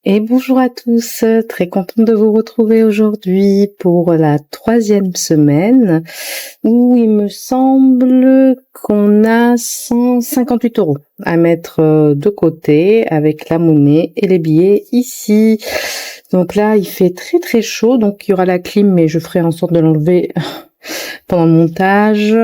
Et bonjour à tous, très contente de vous retrouver aujourd'hui pour la 3e semaine où il me semble qu'on a 158 € à mettre de côté avec la monnaie et les billets ici. Donc là, il fait très très chaud, donc il y aura la clim, mais je ferai en sorte de l'enlever pendant le montage.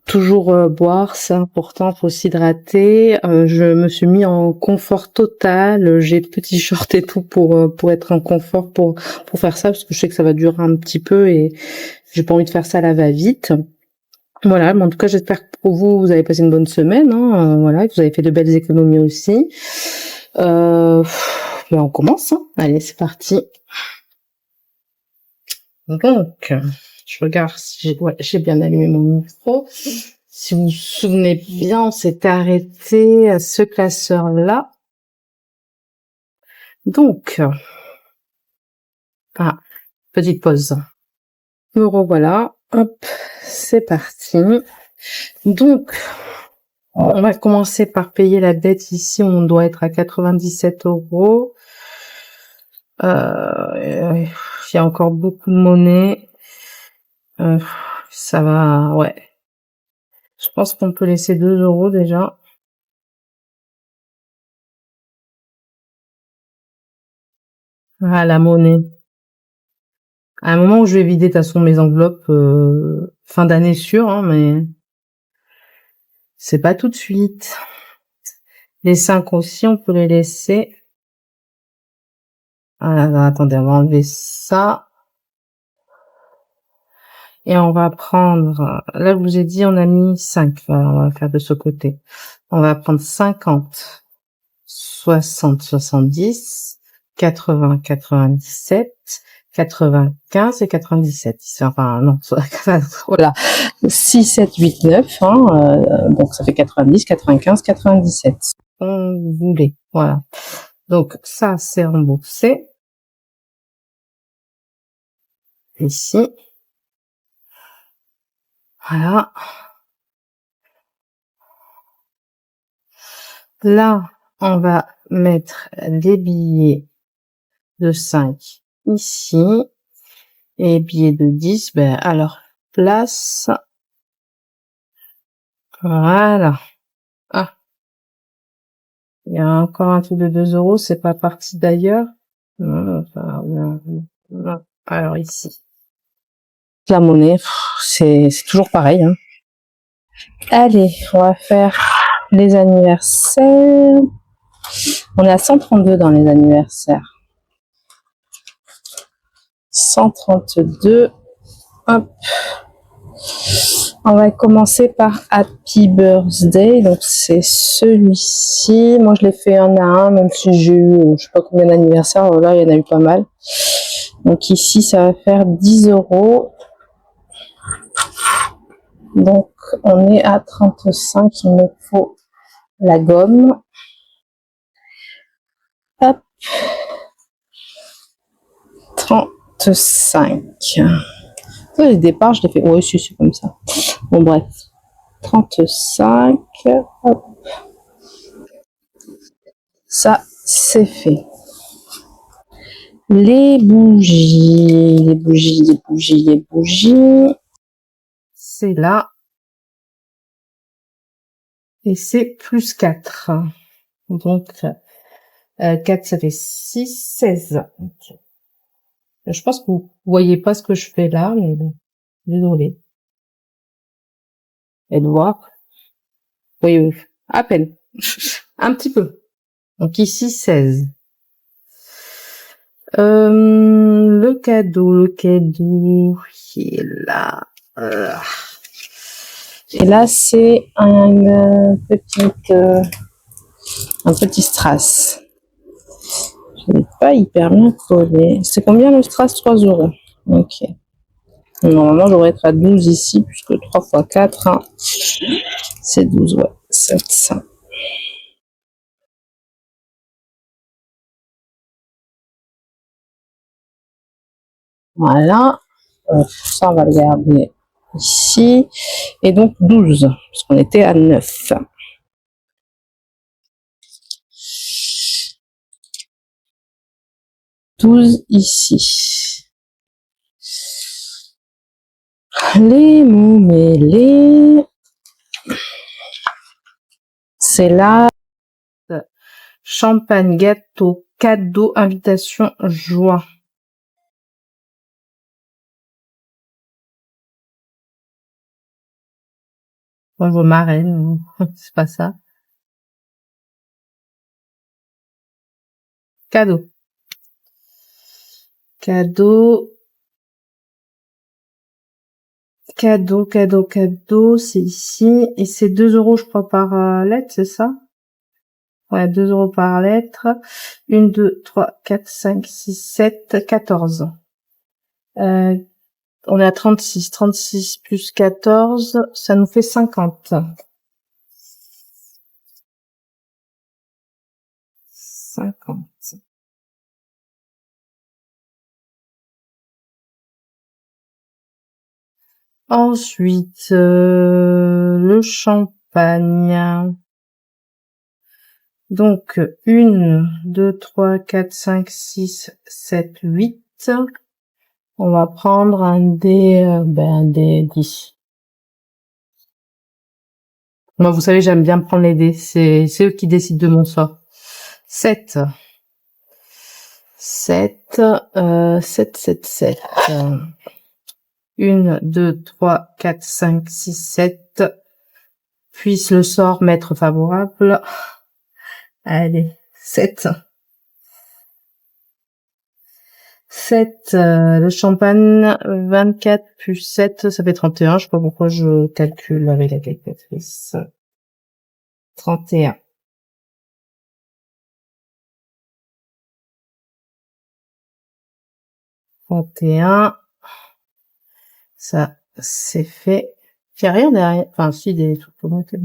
Toujours boire, c'est important, faut s'hydrater. Je me suis mis en confort total. J'ai petit short et tout pour être en confort pour faire ça parce que je sais que ça va durer un petit peu et j'ai pas envie de faire ça à la va-vite. Voilà, mais en tout cas, j'espère que pour vous, vous avez passé une bonne semaine. Voilà, que vous avez fait de belles économies aussi. On commence. Allez, c'est parti. Donc, je regarde si j'ai bien allumé mon micro. Si vous vous souvenez bien, on s'était arrêté à ce classeur-là. Donc, petite pause. Me revoilà. Hop, c'est parti. Donc, on va commencer par payer la dette ici. On doit être à 97 €. Il y a encore beaucoup de monnaie. Ça va, ouais. Je pense qu'on peut laisser 2 € déjà. Ah, la monnaie. À un moment où je vais vider de toute façon mes enveloppes, fin d'année sûre, mais c'est pas tout de suite. Les 5 aussi, on peut les laisser. Alors, attendez, on va enlever ça. Et on va prendre, là je vous ai dit, on a mis 5. Voilà, on va faire de ce côté. On va prendre 50, 60, 70, 80, 97, 95 et 97. Enfin, non, voilà. 6, 7, 8, 9, donc ça fait 90, 95, 97. On voulait, voilà. Donc, ça, c'est remboursé. Ici. Voilà. Là, on va mettre les billets de 5 ici. Et billets de 10, à leur place. Voilà. Ah. Il y a encore un truc de 2 €, c'est pas parti d'ailleurs. Alors ici. La monnaie, c'est toujours pareil, Allez, on va faire les anniversaires. On est à 132 dans les anniversaires. 132. Hop. On va commencer par Happy Birthday. Donc c'est celui-ci. Moi je l'ai fait un à un, même si j'ai eu je sais pas combien d'anniversaires. Là il y en a eu pas mal. Donc ici ça va faire 10 €. Donc on est à 35. Il me faut la gomme. Hop. 35. Le départ, je l'ai fait. Ouais, c'est comme ça. Bon, bref. 35. Hop. Ça, c'est fait. Les bougies. C'est là. Et c'est plus 4. Donc, 4, ça fait 6, 16. Okay. Je pense que vous voyez pas ce que je fais là, mais désolé. Et de voir. Oui, à peine. Un petit peu. Donc ici, 16. Le cadeau qui est là. Et là, c'est un petit strass. Je n'ai pas hyper bien collé. C'est combien le strass? 3 €. Ok. Normalement, j'aurais être à 12 ici, puisque 3 x 4, c'est 12, ouais. 700. Voilà. Ça, on va le garder ici. Et donc 12, parce qu'on était à 9. 12 ici. Les mots mêlés. C'est là. Champagne, gâteau, cadeau, invitation, joie. Vos marraines, c'est pas ça. Cadeau. Cadeau. Cadeau, c'est ici. Et c'est 2 €, je crois, par lettre, c'est ça? Ouais, 2 € par lettre. 1, 2, 3, 4, 5, 6, 7, 14. On est à 36. 36 plus 14, ça nous fait 50. 50. Ensuite, le champagne. Donc, 1, 2, 3, 4, 5, 6, 7, 8. On va prendre un dé 10. Moi, vous savez, j'aime bien prendre les dés. C'est eux qui décident de mon sort. 7. 7, 7, 7, 7. 1, 2, 3, 4, 5, 6, 7. Puisse le sort m'être favorable. Allez, 7. 7, le champagne, 24 plus 7, ça fait 31. Je sais pas pourquoi je calcule avec la calculatrice. 31. 31. Ça, c'est fait. Il n'y a rien derrière. Enfin, si, des trucs pour monter.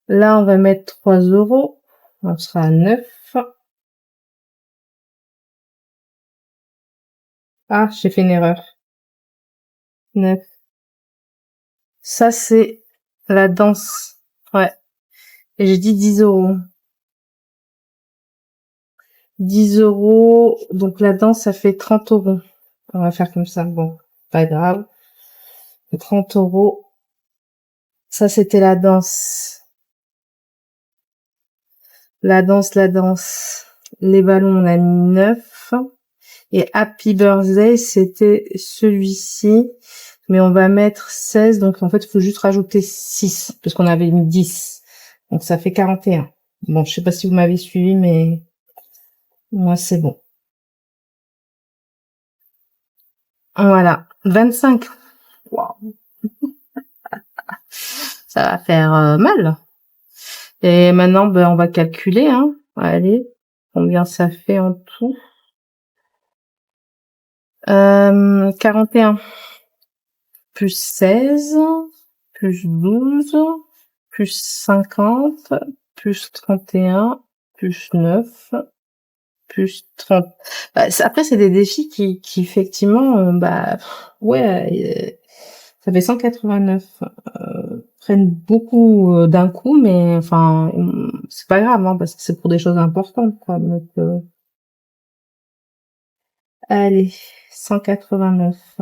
Là, on va mettre 3 €. On sera à 9. Ah, j'ai fait une erreur. 9. Ça, c'est la danse. Ouais. Et j'ai dit 10 €. 10 €. Donc, la danse, ça fait 30 €. On va faire comme ça. Bon, pas grave. 30 €. Ça, c'était la danse. La danse. Les ballons, on a mis 9. Et Happy Birthday, c'était celui-ci. Mais on va mettre 16. Donc, en fait, il faut juste rajouter 6. Parce qu'on avait mis 10. Donc, ça fait 41. Bon, je sais pas si vous m'avez suivi, mais moi, c'est bon. Voilà. 25. Wow. Ça va faire mal. Et maintenant, ben, on va calculer, hein. Allez. Combien ça fait en tout? 41. Plus 16. Plus 12. Plus 50. Plus 31. Plus 9. Plus 30. Bah, après, c'est des défis qui effectivement, ouais, ça fait 189. Prennent beaucoup d'un coup, mais enfin, c'est pas grave, hein, parce que c'est pour des choses importantes, quoi. Donc, allez, 189.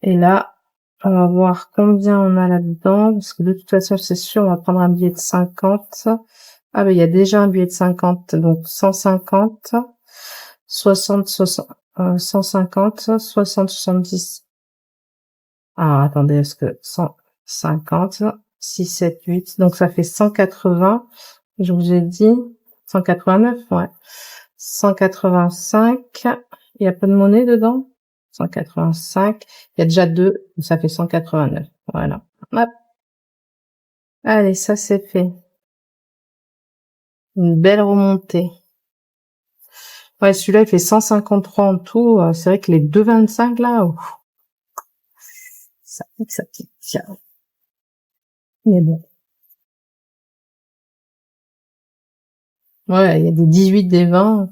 Et là, on va voir combien on a là-dedans, parce que de toute façon, c'est sûr, on va prendre un billet de 50. Ah, ben, il y a déjà un billet de 50, donc 150, 60, 150, 60, 70. Ah, attendez, est-ce que 150, 6, 7, 8, donc ça fait 180. Je vous ai dit 189, ouais. 185. Il y a pas de monnaie dedans? 185. Il y a déjà 2, ça fait 189. Voilà. Hop. Allez, ça c'est fait. Une belle remontée. Ouais, celui-là, il fait 153 en tout. C'est vrai que les 2,25 là, ça pique, ça pique. Mais bon. Ouais, il y a des 18, des 20.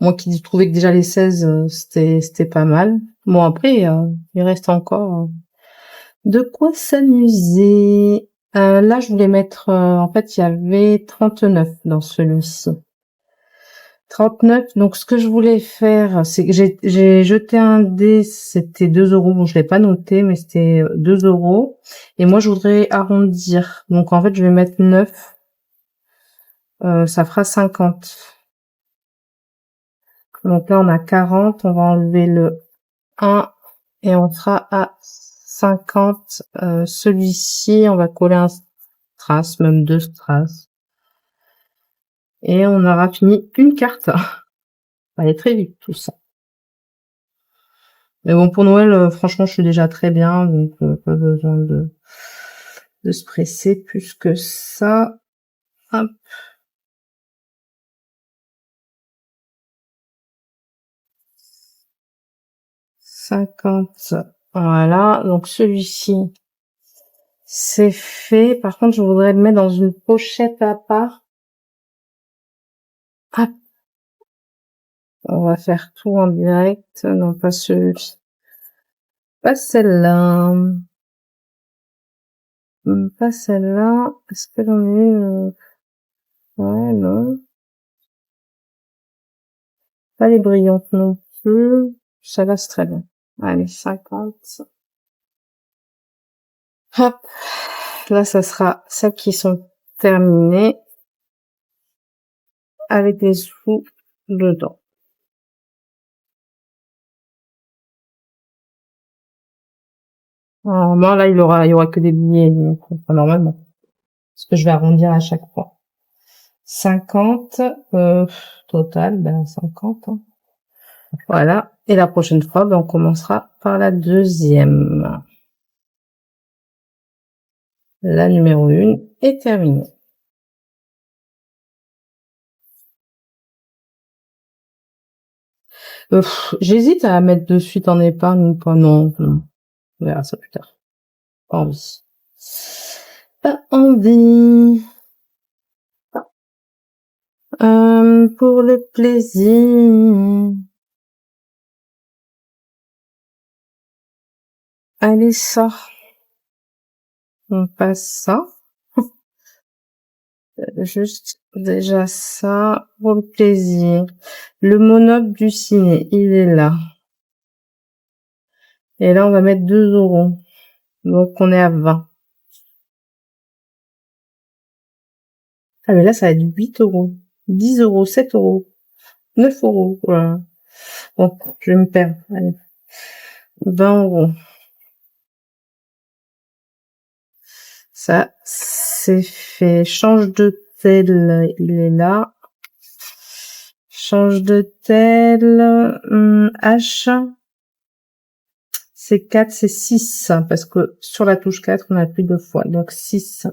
Moi qui trouvais que déjà les 16, c'était pas mal. Bon, après, il reste encore de quoi s'amuser. Là, je voulais mettre, en fait, il y avait 39 dans celui-ci. 39. Donc, ce que je voulais faire, c'est que j'ai jeté un dé, c'était 2 euros. Bon, je l'ai pas noté, mais c'était 2 euros. Et moi, je voudrais arrondir. Donc, en fait, je vais mettre 9. Ça fera 50. Donc là, on a 40. On va enlever le 1 et on sera à 50. Celui-ci, on va coller un strass, même 2 strass. Et on aura fini une carte. Ça va aller très vite, tout ça. Mais bon, pour Noël, franchement, je suis déjà très bien, donc pas besoin de se presser plus que ça. Hop. 50. Voilà, donc celui-ci, c'est fait. Par contre, je voudrais le mettre dans une pochette à part. Hop. On va faire tout en direct. Non, pas celui-ci. Pas celle-là. Pas celle-là. Est-ce que j'en ai une? Ouais, non. Pas les brillantes non plus. Celle-là, c'est très bien. Allez, 50. Hop. Là, ça sera celles qui sont terminées avec des sous dedans. Normalement, là, il y aura que des billets, donc, enfin, normalement. Parce que je vais arrondir à chaque fois. 50, total, ben, 50, hein. Voilà. Et la prochaine fois, ben, on commencera par la deuxième. La numéro 1 est terminée. J'hésite à mettre de suite en épargne ou pas. Non, non. On verra ça plus tard. Pas envie. Pas envie. Pour le plaisir. Allez, ça. On passe ça. Juste déjà ça pour le plaisir. Le monop du ciné, il est là. Et là, on va mettre 2 euros. Donc, on est à 20. Ah, mais là, ça va être 8 euros. 10 euros, 7 euros, 9 euros. Voilà. Bon, je vais me perdre. Allez. 20 euros. Ça, c'est fait. Change de tel, il est là. Change de tel. H. C'est 4, c'est 6. Parce que sur la touche 4, on a plus de fois. Donc 6.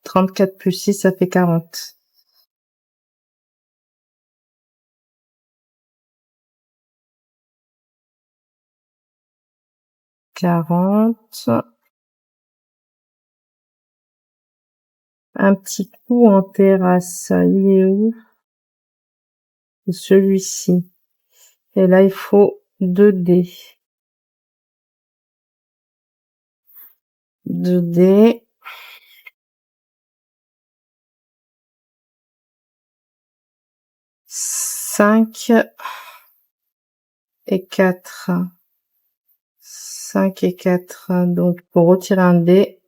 34 plus 6, ça fait 40. 40. Un petit coup en terrasse. Il est où? Celui-ci. Et là, il faut 2 dés. 2 dés. 5 et 4. 5 et 4. Donc, pour retirer un dé,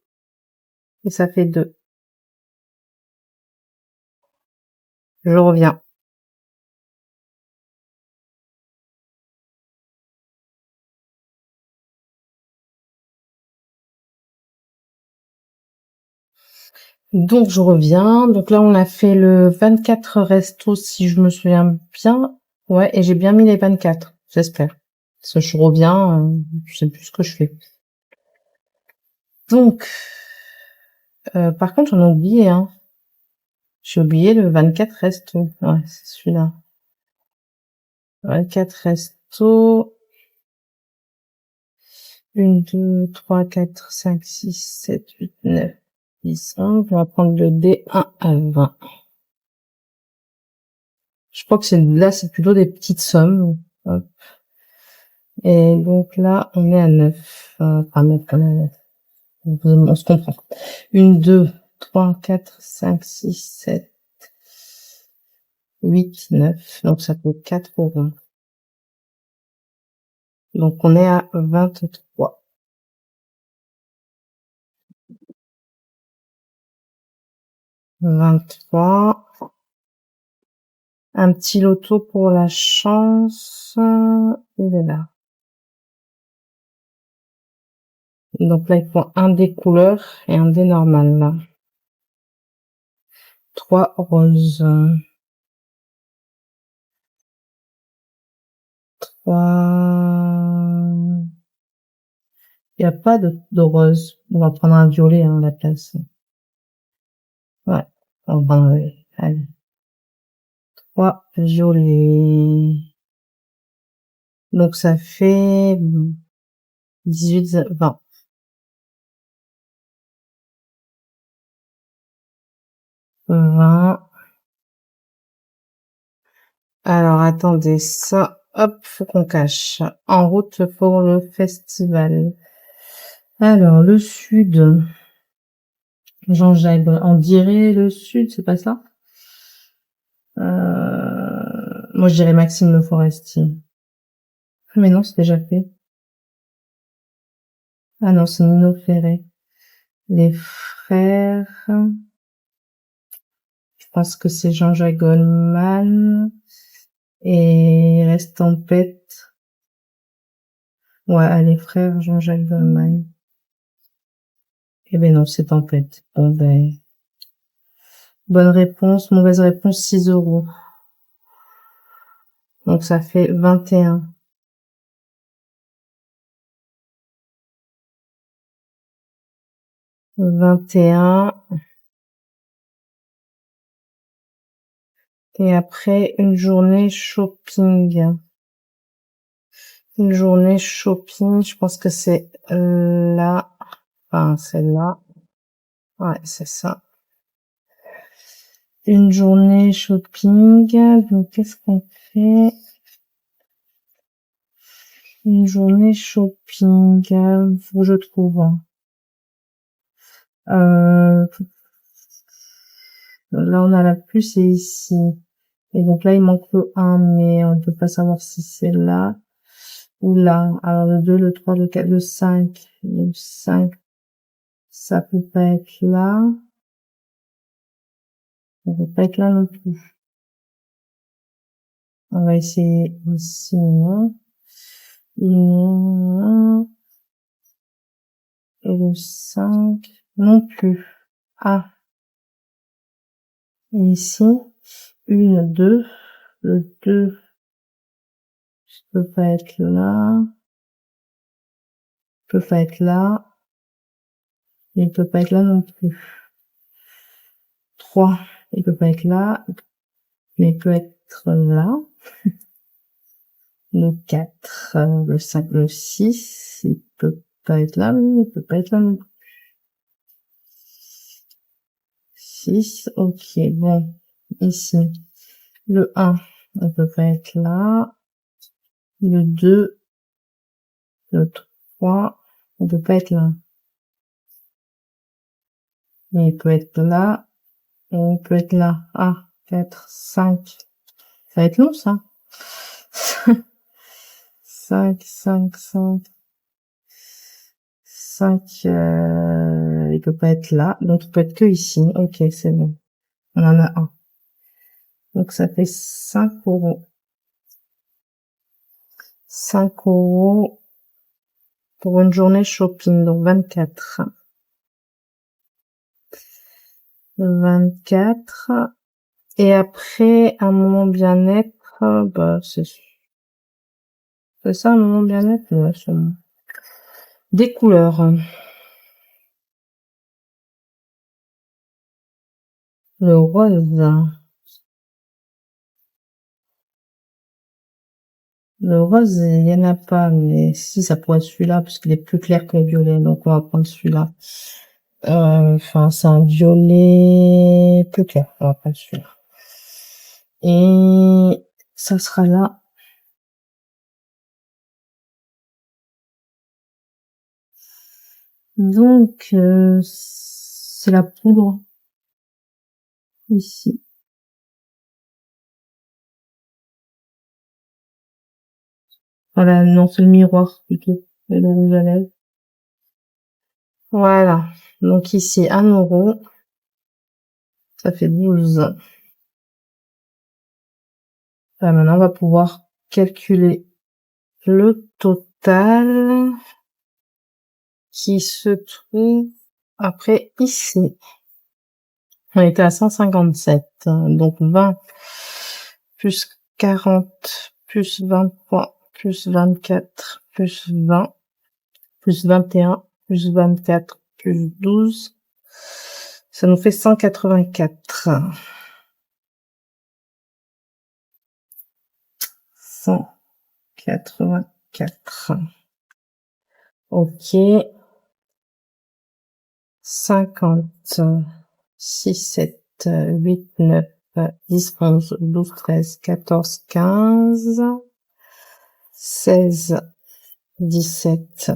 et ça fait 2. Je reviens. Donc, je reviens. Donc là, on a fait le 24 resto, si je me souviens bien. Ouais, et j'ai bien mis les 24, j'espère. Parce que je reviens, je sais plus ce que je fais. Donc, par contre, j'en ai oublié, hein. J'ai oublié le 24 resto. Ouais, c'est celui-là. 24 resto. 1, 2, 3, 4, 5, 6, 7, 8, 9, 10, 11. On va prendre le D1 à 20. Je crois que là, c'est plutôt des petites sommes. Hop. Et donc là, on est à 9. Enfin, 9, on est à 9. On se comprend. 1, 2, 3, 4, 5, 6, 7, 8, 9. Donc, ça fait 4 euros. Donc, on est à 23. 23. Un petit loto pour la chance. Il est là. Donc là, il faut un dé couleur et un dé normal, là. 3 roses. 3. Il n'y a pas de rose. On va prendre un violet, hein, à la place. Ouais. On va, allez. 3 violets. Donc ça fait 18, 20. 20. Alors, attendez, ça, hop, faut qu'on cache. En route pour le festival. Alors, le sud. Jean-Jacques, on dirait le sud, c'est pas ça? Moi, je dirais Maxime Le Forestier. Mais non, c'est déjà fait. Ah non, c'est Nino Ferré. Les frères. Je pense que c'est Jean-Jacques Goldman. Et il reste Tempête. Ouais, les frères Jean-Jacques Goldman. Eh ben non, c'est Tempête. Bon ben. Bonne réponse, mauvaise réponse, 6 euros. Donc ça fait 21. 21. Et après, une journée shopping. Une journée shopping, je pense que c'est là. Enfin, c'est là. Ouais, c'est ça. Une journée shopping. Donc, qu'est-ce qu'on fait? Une journée shopping. Faut que je trouve. Là, on a la plus, c'est ici. Et donc là, il manque le 1, mais on ne peut pas savoir si c'est là ou là. Alors, le 2, le 3, le 4, le 5. Le 5, ça peut pas être là. Ça peut pas être là non plus. On va essayer aussi. Et le 5, non plus. Ah, et ici, 1, 2. Le 2, ça peut pas être là. Peut pas être là. Il peut pas être là non plus. 3, il peut pas être là. Mais il peut être là. Le 4, le 5, le 6, il peut pas être là, mais il peut pas être là non plus. 6, ok, bon. Ici, le 1, il peut pas être là. Le 2, le 3, il peut pas être là. Mais il peut être là. Et il peut être là. Ah, 4, 5. Ça va être long, ça. 5, 5, 5. 5, il peut pas être là. Donc, il peut être que ici. Ok, c'est bon. On en a un. Donc, ça fait 5 euros. 5 euros pour une journée shopping. Donc, 24. 24. Et après, un moment bien-être, bah, c'est ça, un moment bien-être? Ouais, c'est bon. Des couleurs. Le rose. Le rose, il y en a pas, mais si, ça pourrait être celui-là, parce qu'il est plus clair que le violet, donc on va prendre celui-là. Enfin, c'est un violet plus clair, on va prendre celui-là. Et ça sera là. Donc, c'est la poudre. ici. Voilà, non, c'est le miroir plutôt, et le rouge à lèvres. Voilà. Donc ici, 1 euro. Ça fait 12. Maintenant, on va pouvoir calculer le total qui se trouve après ici. On était à 157. Donc 20 plus 40 plus 23 plus 24 plus 20 plus 21 plus 24 plus 12. Ça nous fait 184. 184. Ok. 50, 6, 7, 8, 9, 10, 11, 12, 13, 14, 15, 16, 17,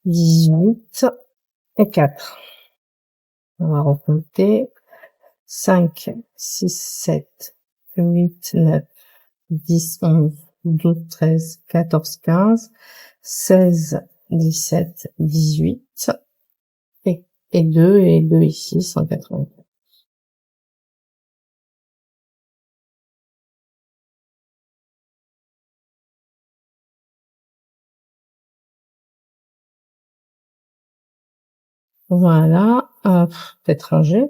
18 et 4. On va recompter. 5, 6, 7, 8, 9, 10, 11, 12, 13, 14, 15, 16, 17, 18 et 2 ici, 180. Voilà, peut-être ranger.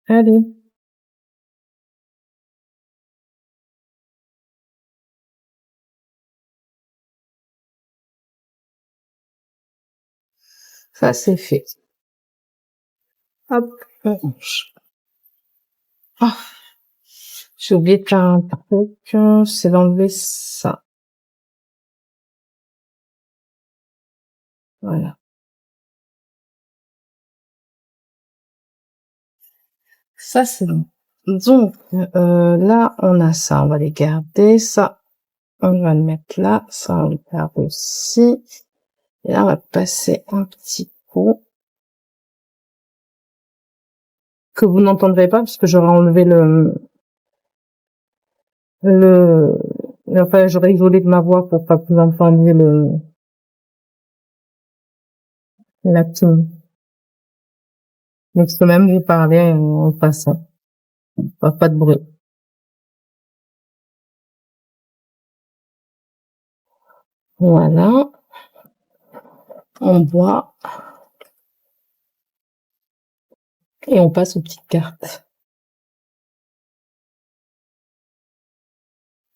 Allez, ça c'est fait. Hop, on range. Ah, j'ai oublié de faire un truc, c'est d'enlever ça. Voilà. Ça c'est bon. Donc, là, on a ça, on va les garder. Ça, on va le mettre là. Ça, on le garde aussi. Et là, on va passer un petit coup que vous n'entendrez pas parce que j'aurais enlevé enfin, j'aurais isolé de ma voix pour pas que vous entendiez la team. Donc, je peux même vous parler en passant. Pas de bruit. Voilà. On boit. Et on passe aux petites cartes.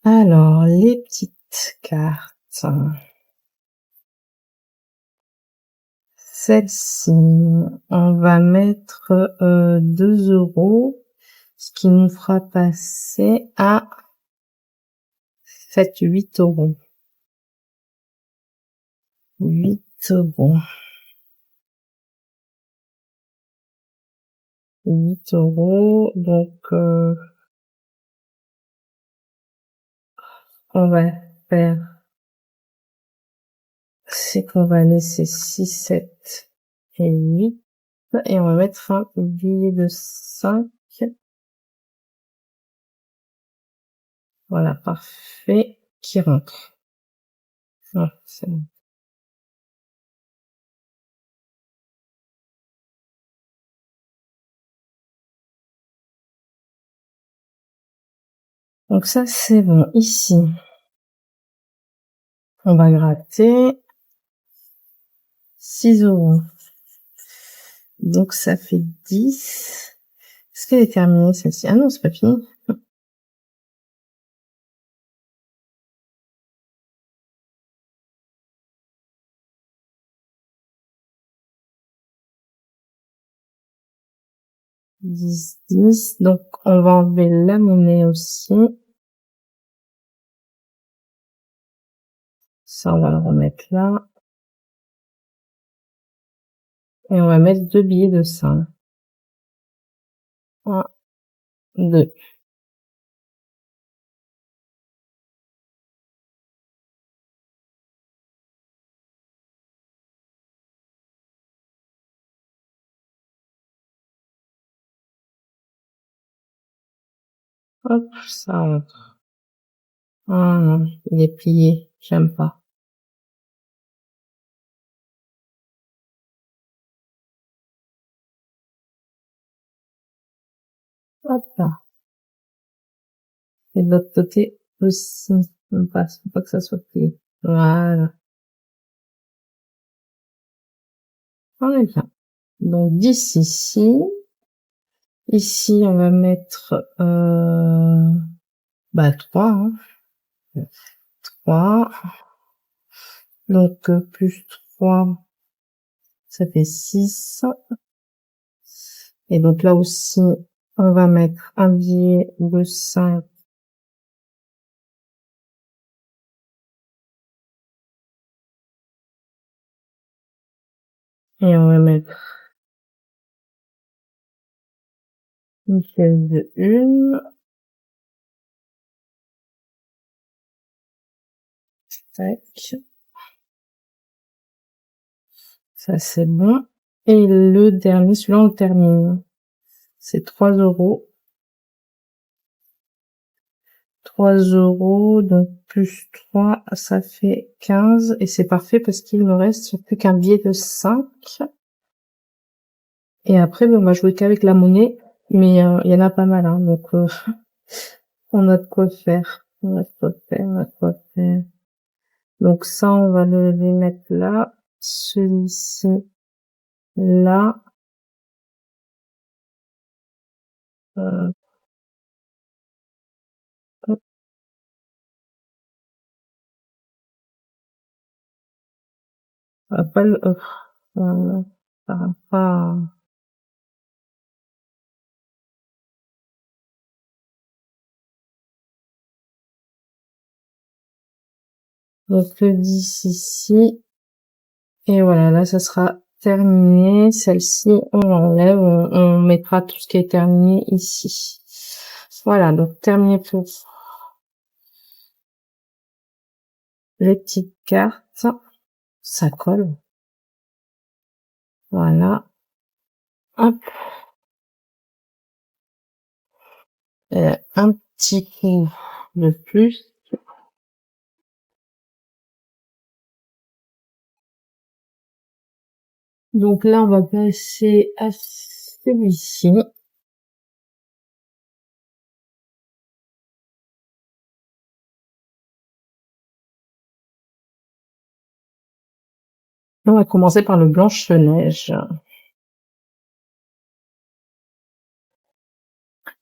Alors, les petites cartes. Celle-ci, on va mettre 2 euros, ce qui nous fera passer à 8 euros. 8 euros. 8 euros. Donc, on va faire, c'est qu'on va laisser 6, 7 et 8. Et on va mettre un billet de 5. Voilà, parfait, qui rentre. Ah, c'est bon. Donc ça, c'est bon. Ici, on va gratter 6 euros. Donc ça fait 10. Est-ce qu'elle est terminée, celle-ci? Ah non, c'est pas fini. 10, 10. Donc, on va enlever la monnaie aussi. Ça, on va le remettre là. Et on va mettre 2 billets de 5. 1, 2. Hop, ça rentre. Ah non, il est plié, j'aime pas. Hop là. Et de l'autre côté aussi, on passe, faut pas que ça soit plié. Voilà. On est bien. Donc 10 ici. Ici, on va mettre 3, hein. 3. Donc plus 3, ça fait 6. Et donc là aussi, on va mettre un billet de 5. Et on va mettre une pièce de 1. Tac. Ça, c'est bon. Et le dernier, celui-là, on le termine. C'est 3 euros. 3 euros, donc plus 3, ça fait 15. Et c'est parfait parce qu'il me reste plus qu'un billet de 5. Et après, on va jouer qu'avec la monnaie. Mais il y en a pas mal, hein, donc on a de quoi faire. On a de quoi faire, on a de quoi faire. Donc ça, on va le les mettre là. Celui-ci, là. Hop, on va pas le... ça va pas... Donc le 10 ici. Et voilà, là, ça sera terminé. Celle-ci, on l'enlève. On mettra tout ce qui est terminé ici. Voilà, donc terminé pour les petites cartes. Ça colle. Voilà. Hop. Un petit coup de plus. Donc là, on va passer à celui-ci. On va commencer par le Blanche-Neige.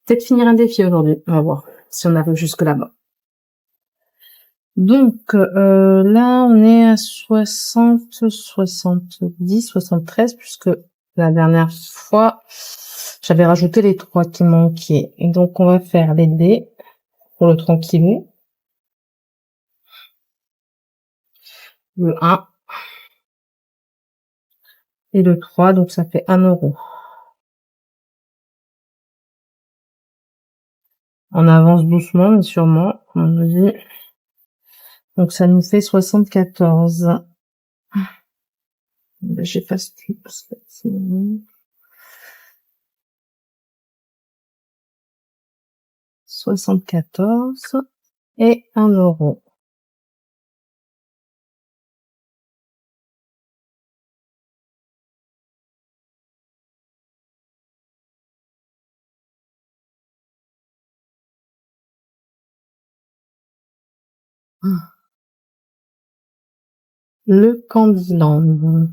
Peut-être finir un défi aujourd'hui. On va voir si on arrive jusque là-bas. Donc là, on est à 60, 70, 73, puisque la dernière fois, j'avais rajouté les 3 qui manquaient. Et donc, on va faire les dés pour le tranquillou. Le 1 et le 3, donc ça fait 1 euro. On avance doucement, mais sûrement, comme on dit. Donc ça nous fait 74. J'efface tout parce que c'est 74 et 1 euro. Le Candyland.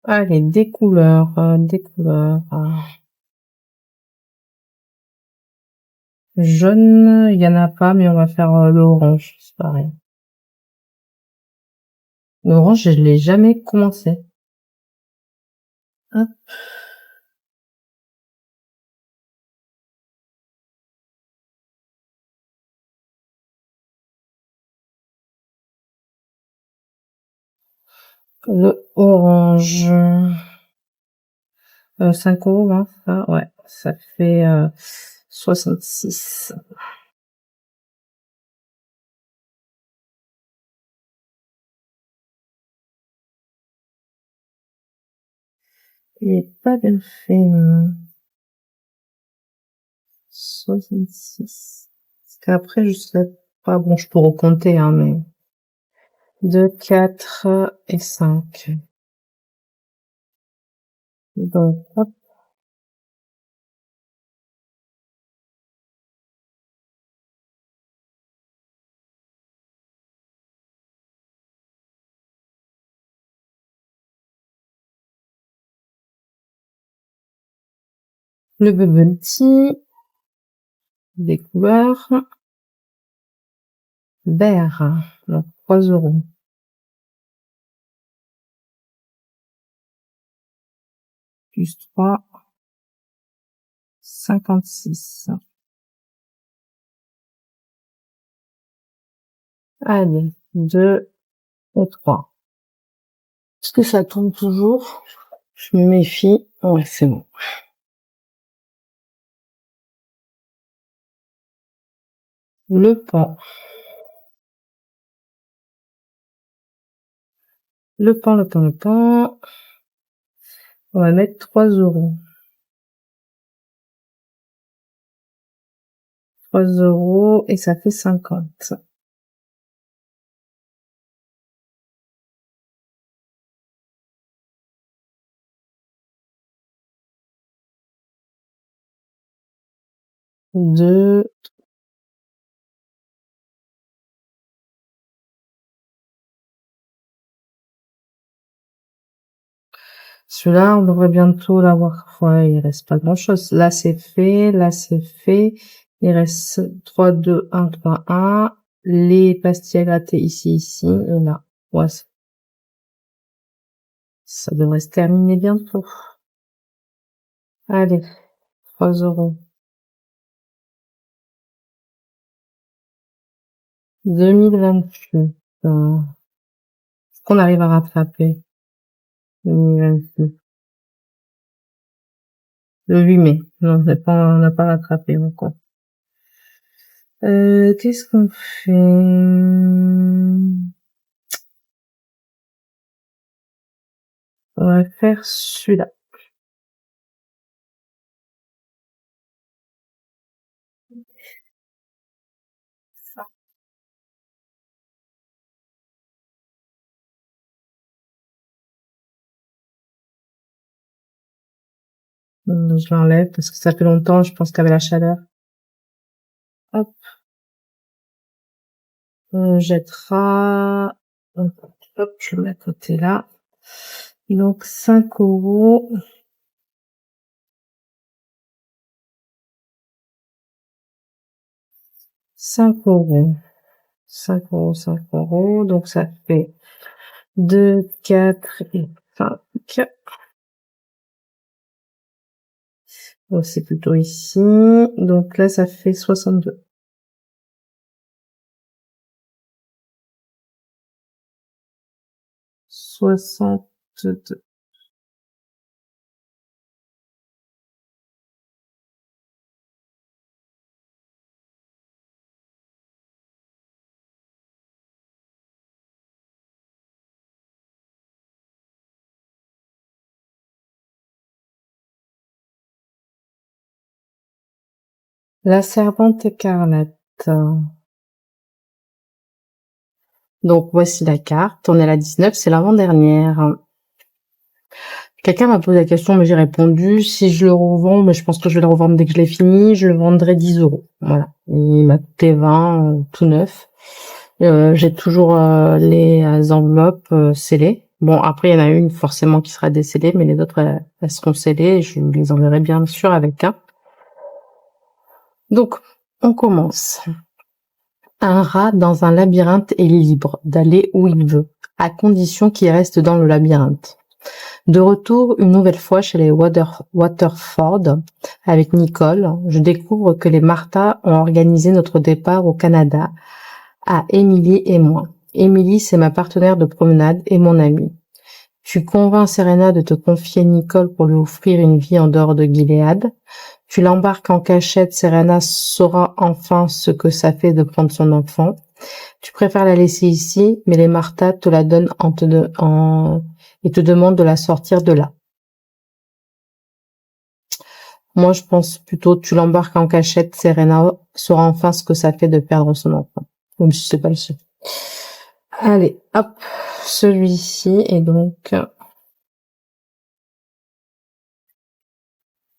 Allez, des couleurs, des couleurs. Jaune, il y en a pas, mais on va faire l'orange, c'est pareil. L'orange, je l'ai jamais commencé. Hop. Le orange. 5 €, hein, ça, ouais. Ça fait 66. Il est pas bien fait, 66. Parce qu'après, je sais pas, bon, je peux recompter, hein, mais 2, 4 et 5. Donc, hop. Le bubble tea. Des couleurs. Vert. Donc, 3 €. Plus 3. 56. Allez. 2 et 3. Est-ce que ça tombe toujours? Je me méfie. Ouais, c'est bon. Le pan. Le pan, le pan, le pan. On va mettre 3 €. 3 € et ça fait 50. Deux. Celui-là, on devrait bientôt l'avoir. Ouais, il reste pas grand chose. Là, c'est fait. Là, c'est fait. Il reste 3, 2, 1, 3, 1. Les pastilles à gratter ici, et là. Ouais, ça devrait se terminer bientôt. Allez. 3 €. 2028. Est-ce qu'on arrive à rattraper? 2026. Le 8 mai. Non, on n'a pas rattrapé encore. Qu'est-ce qu'on fait? On va faire celui-là. Je l'enlève parce que ça fait longtemps, je pense qu'avec la chaleur. Hop. On jettera. Hop, je le mets à côté là. Donc 5 €. 5 €. 5 €, 5 €. Donc ça fait 2, 4 et 5. Bon, c'est plutôt ici. Donc là, ça fait 62. 62. La servante écarlate. Donc voici la carte. On est à la 19, c'est l'avant-dernière. Quelqu'un m'a posé la question, mais j'ai répondu. Si je le revends, mais je pense que je vais le revendre dès que je l'ai fini, je le vendrai 10 €. Voilà. Il m'a coûté 20, tout neuf. J'ai toujours les enveloppes scellées. Bon, après, il y en a une forcément qui sera décellée, mais les autres, elles seront scellées. Je les enverrai bien sûr avec un. Donc, on commence. Un rat dans un labyrinthe est libre d'aller où il veut, à condition qu'il reste dans le labyrinthe. De retour une nouvelle fois chez les Waterford avec Nicole, je découvre que les Martha ont organisé notre départ au Canada à Émilie et moi. Émilie, c'est ma partenaire de promenade et mon amie. Tu convaincs Serena de te confier Nicole pour lui offrir une vie en dehors de Gilead. Tu l'embarques en cachette, Serena saura enfin ce que ça fait de prendre son enfant. Tu préfères la laisser ici, mais les Martha te la donnent et te demandent de la sortir de là. Moi, je pense plutôt tu l'embarques en cachette, Serena saura enfin ce que ça fait de perdre son enfant. Même si c'est pas le seul. Allez, hop, celui-ci est donc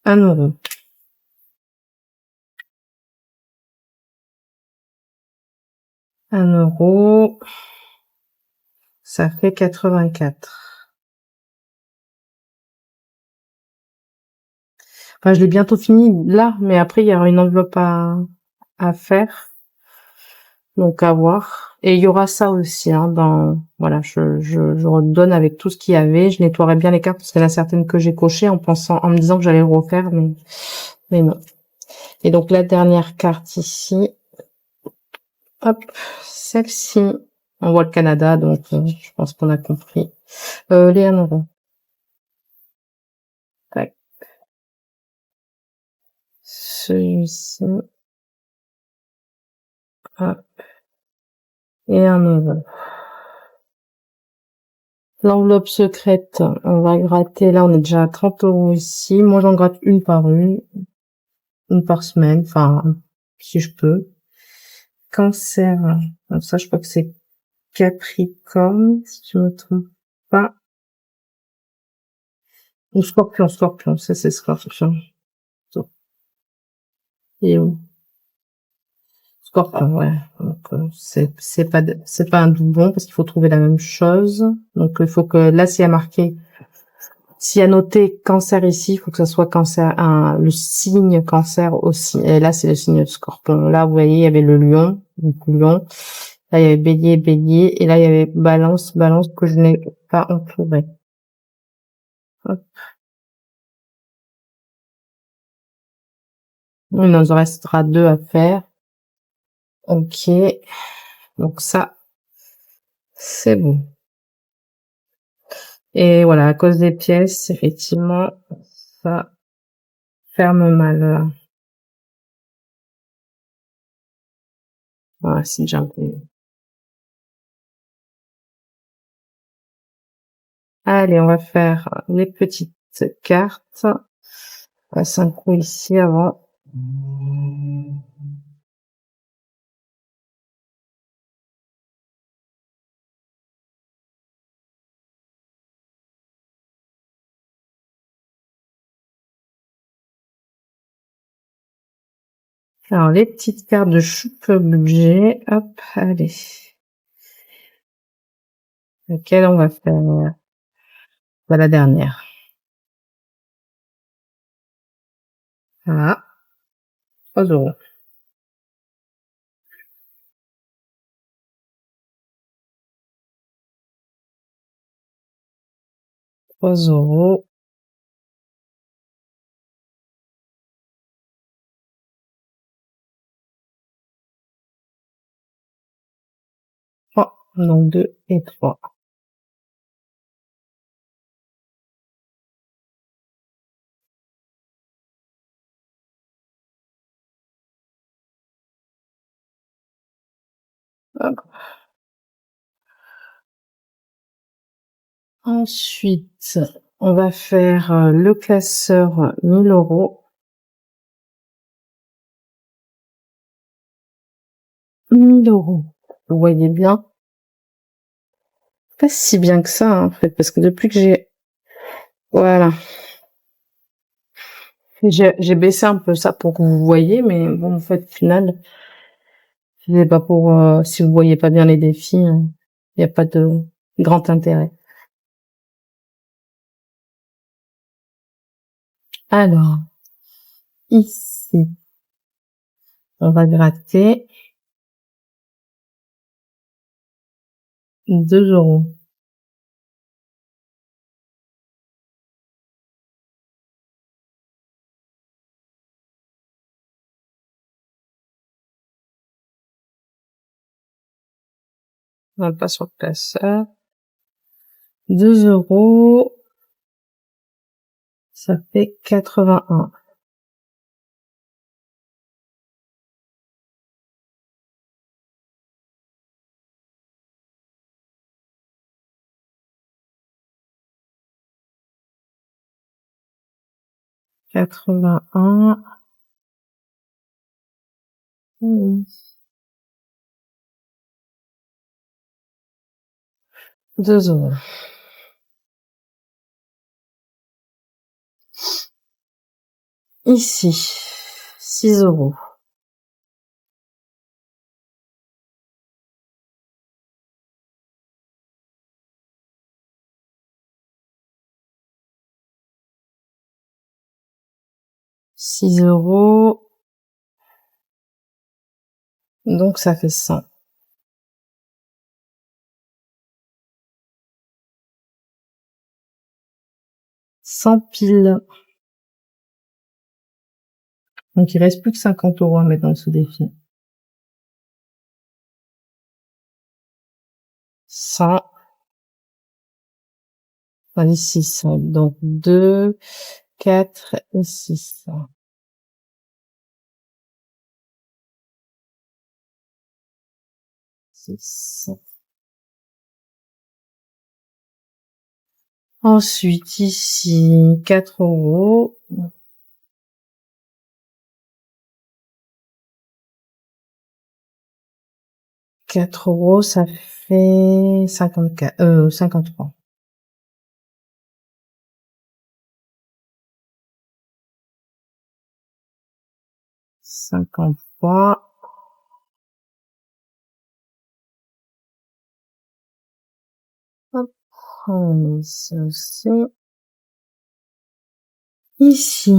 1 €. 1 €, ça fait 84. Enfin, je l'ai bientôt fini là, mais après, il y aura une enveloppe à faire. Donc, à voir. Et il y aura ça aussi, hein, voilà, je redonne avec tout ce qu'il y avait. Je nettoierai bien les cartes parce qu'il y en a certaines que j'ai cochées en me disant que j'allais le refaire, mais non. Et donc, la dernière carte ici, hop, celle-ci, on voit le Canada, donc je pense qu'on a compris. Les 1 €. Tac. Celui-ci, hop, et 1 €. L'enveloppe secrète, on va gratter, là on est déjà à 30 € ici. Moi j'en gratte une par semaine, enfin, si je peux. Cancer, donc ça je crois que c'est Capricorne, si je me trompe pas. Ou Scorpion, ça c'est Scorpion. Et où? Scorpion, ouais. Donc c'est pas un doublon parce qu'il faut trouver la même chose. Donc il faut que là s'il y a marqué, s'il y a noté cancer ici, il faut que ça soit cancer, le signe cancer aussi. Et là c'est le signe de Scorpion. Là vous voyez il y avait le lion, donc lion. Là il y avait bélier, et là il y avait balance que je n'ai pas entouré. Hop. Il nous en restera 2 à faire. Ok. Donc ça, c'est bon. Et voilà, à cause des pièces, effectivement, ça ferme mal. Voilà, c'est déjà un peu. Allez, on va faire les petites cartes. On va synchro ici avant. Alors, les petites cartes de choupe budget. Hop, allez. Laquelle on va faire? Bah, la dernière. Ah, 3 €. 3 €. Oh, donc 2 et 3. Hop. Ensuite, on va faire le classeur 1000 €. 1000 €. Vous voyez bien? Pas si bien que ça, hein, en fait, parce que depuis que voilà. J'ai baissé un peu ça pour que vous voyez, mais bon, en fait, au final, c'est pas pour, si vous voyez pas bien les défis, il n'y a pas de grand intérêt. Alors, ici, on va gratter 2 €. On va pas sur le classeur. 2 €, ça fait 81. Quatre-vingt-un. 2 €. Ici, 6 €. 6 €, donc ça fait 100. 100 piles. Donc il reste plus que 50 € à mettre dans ce défi. 100. Allez, 6. Donc 2, 4 et 6. 6. Ensuite, ici, 4 €. 4 €, ça fait 53. 53. Hop, on met ça aussi. Ici,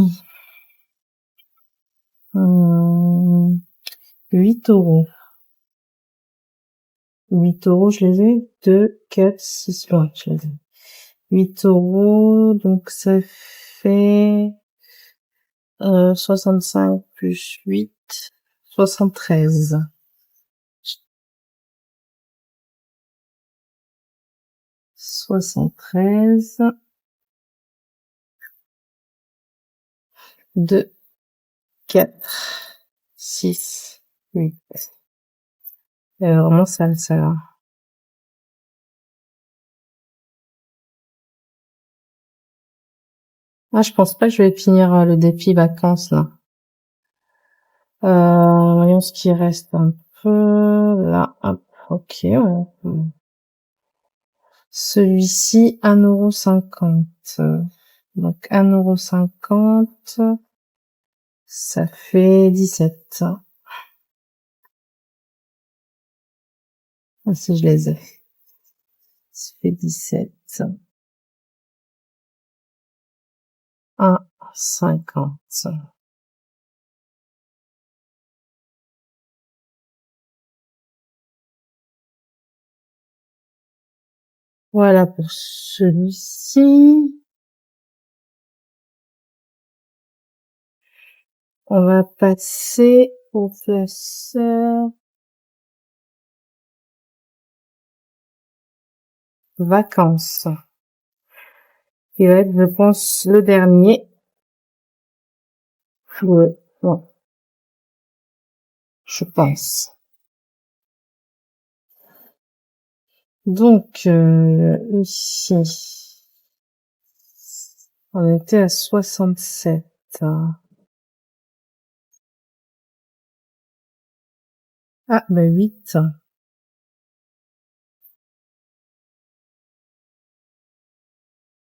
8 €. 8 €, je les ai. 2, 4, 6, ouais, je les ai. 8 €, donc ça fait 65 plus 8, 73. 73. 2, 4, 6, 8. Vraiment sale, ça. Ah, je pense pas que je vais finir le défi vacances, là. Voyons ce qui reste un peu. Là, hop, ok, ouais. Celui-ci, 1,50 €. Donc, 1,50 €, ça fait 17. Ah, si je les ai. Ça fait 17. 1,50. Voilà pour celui-ci. On va passer au classeur vacances. Qui va être, je pense, le dernier. Ouais, bon, je pense. Donc, ici, on était à 67. Ah, ben 8.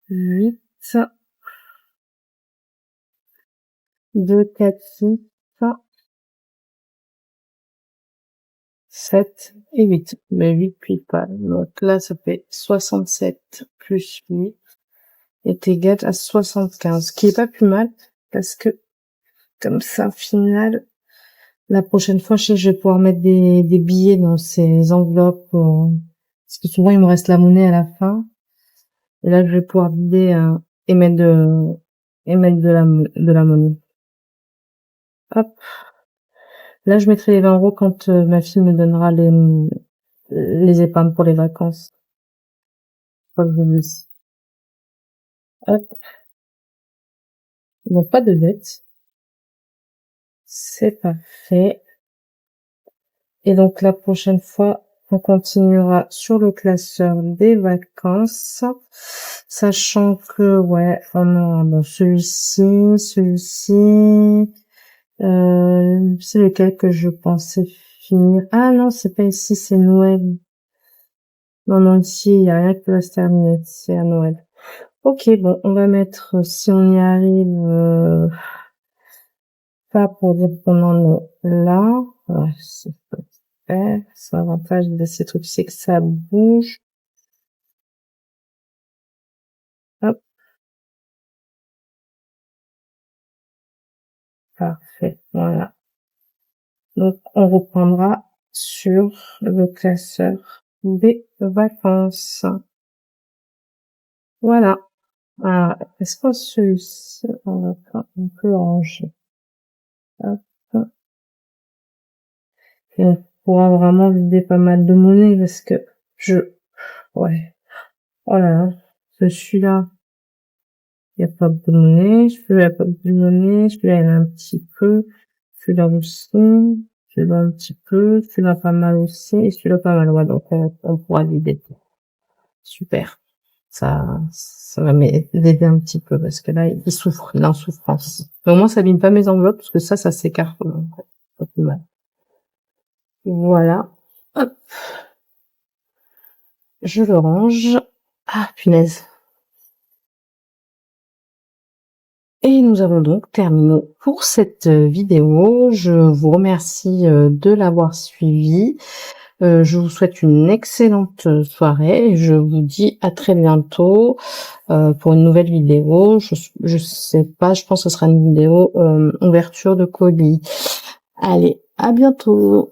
8, 2, 4, 6, 7 et 8. Mais 8 puis pas. Donc là, ça fait 67 plus 8 est égal à 75, qui est pas plus mal, parce que, comme ça, au final, la prochaine fois, je sais que je vais pouvoir mettre des billets dans ces enveloppes, parce que souvent, il me reste la monnaie à la fin. Et là, je vais pouvoir vider, et mettre de la monnaie. Hop. Là, je mettrai les 20 € quand ma fille me donnera les épargnes pour les vacances. crois que je le sais. Hop. Donc, pas de dette. C'est parfait. Et donc, la prochaine fois, on continuera sur le classeur des vacances, sachant que, ouais, on a, bon, celui-ci, c'est lequel que je pensais finir. Ah non, c'est pas ici, c'est Noël. Non, ici, il y a rien qui va se terminer, c'est à Noël. Ok, bon, on va mettre, si on y arrive, pas pour dire qu'on en est là. Ouais, c'est l'avantage de ces trucs, c'est que ça bouge. Hop. Parfait. Voilà. Donc, on reprendra sur le classeur des vacances. Voilà. Alors, est-ce que celui-ci, on peut ranger? Hop. Et on pourra vraiment vider pas mal de monnaie parce que ouais. Oh là là. Celui-là, il n'y a pas de monnaie. Celui-là, il n'y a pas de monnaie. Celui-là, il y en a un petit peu. Celui-là aussi. Celui-là, un petit peu. Celui-là, pas mal aussi. Et celui-là, pas mal. Ouais, donc, on pourra vider. Super. Ça va m'aider un petit peu parce que là, il souffre, il est en souffrance. Mais au moins, ça abîme pas mes enveloppes parce que ça s'écarte. Pas plus mal. Voilà. Hop. Je le range. Ah, punaise. Et nous avons donc terminé pour cette vidéo. Je vous remercie de l'avoir suivi. Je vous souhaite une excellente soirée et je vous dis à très bientôt pour une nouvelle vidéo. Je sais pas, je pense que ce sera une vidéo ouverture de colis. Allez, à bientôt.